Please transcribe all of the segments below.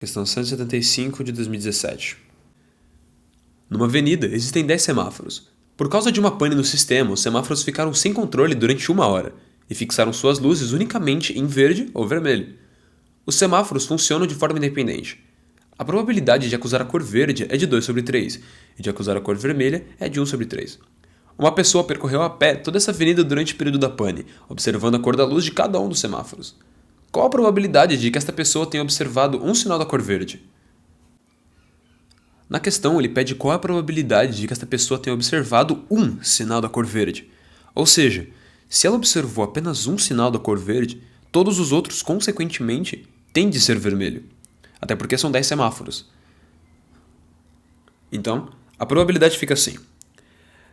Questão 175 de 2017. Numa avenida, existem 10 semáforos. Por causa de uma pane no sistema, os semáforos ficaram sem controle durante 1 hora e fixaram suas luzes unicamente em verde ou vermelho. Os semáforos funcionam de forma independente. A probabilidade de acusar a cor verde é de 2/3 e de acusar a cor vermelha é de 1/3. Uma pessoa percorreu a pé toda essa avenida durante o período da pane, observando a cor da luz de cada um dos semáforos. Qual a probabilidade de que esta pessoa tenha observado um sinal da cor verde? Na questão, ele pede qual a probabilidade de que esta pessoa tenha observado um sinal da cor verde. Ou seja, se ela observou apenas um sinal da cor verde, todos os outros, consequentemente, têm de ser vermelho. Até porque são 10 semáforos. Então, a probabilidade fica assim: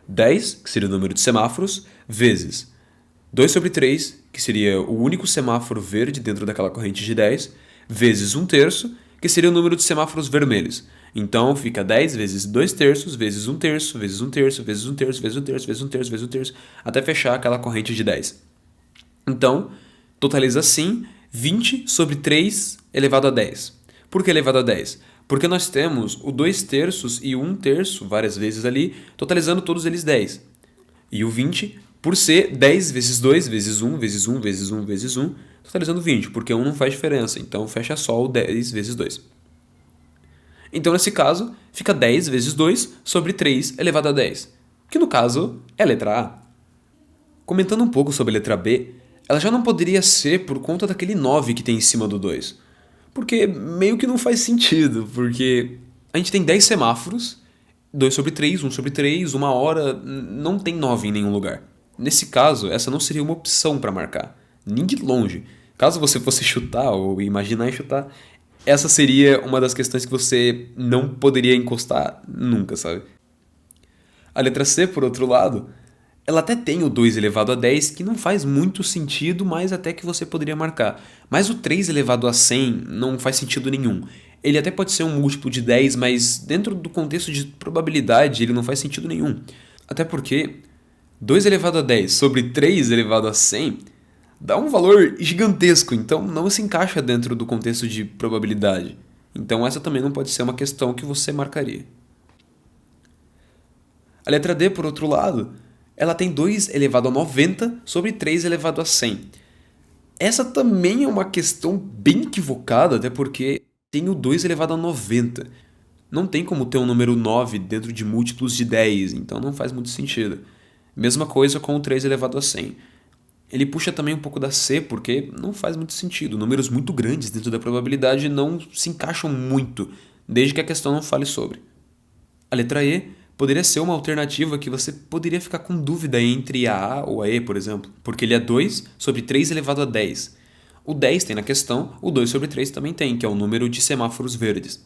10, que seria o número de semáforos, vezes 2/3, que seria o único semáforo verde dentro daquela corrente de 10, vezes 1/3, que seria o número de semáforos vermelhos. Então fica 10 vezes 2/3, vezes 1/3, vezes 1/3, vezes 1/3, vezes 1/3, vezes 1/3, vezes 1/3, até fechar aquela corrente de 10. Então, totaliza assim 20/3 elevado a 10. Por que elevado a 10? Porque nós temos o 2/3 e o 1/3 várias vezes ali, totalizando todos eles 10. E o 20 por ser 10 vezes 2 vezes 1 vezes 1 vezes 1 vezes 1, totalizando 20, porque 1 não faz diferença, então fecha só o 10 vezes 2. Então, nesse caso, fica 10 vezes 2 sobre 3 elevado a 10, que no caso é a letra A. Comentando um pouco sobre a letra B, ela já não poderia ser por conta daquele 9 que tem em cima do 2. Porque meio que não faz sentido, porque a gente tem 10 semáforos, 2/3, 1/3, 1 hora, não tem 9 em nenhum lugar. Nesse caso, essa não seria uma opção para marcar, nem de longe. Caso você fosse chutar ou imaginar e chutar, essa seria uma das questões que você não poderia encostar nunca, sabe? A letra C, por outro lado, ela até tem o 2 elevado a 10, que não faz muito sentido, mas até que você poderia marcar. Mas o 3 elevado a 100 não faz sentido nenhum. Ele até pode ser um múltiplo de 10, mas dentro do contexto de probabilidade ele não faz sentido nenhum. Até porque 2 elevado a 10 sobre 3 elevado a 100 dá um valor gigantesco, então não se encaixa dentro do contexto de probabilidade. Então essa também não pode ser uma questão que você marcaria. A letra D, por outro lado, ela tem 2 elevado a 90 sobre 3 elevado a 100. Essa também é uma questão bem equivocada, até porque tem o 2 elevado a 90. Não tem como ter um número 9 dentro de múltiplos de 10, então não faz muito sentido. Mesma coisa com o 3 elevado a 100. Ele puxa também um pouco da C, porque não faz muito sentido. Números muito grandes dentro da probabilidade não se encaixam muito, desde que a questão não fale sobre. A letra E poderia ser uma alternativa que você poderia ficar com dúvida entre a A ou a E, por exemplo, porque ele é 2 sobre 3 elevado a 10. O 10 tem na questão, o 2 sobre 3 também tem, que é o número de semáforos verdes.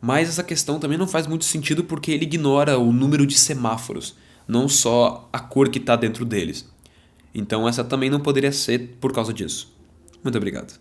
Mas essa questão também não faz muito sentido porque ele ignora o número de semáforos, não só a cor que está dentro deles. Então essa também não poderia ser por causa disso. Muito obrigado.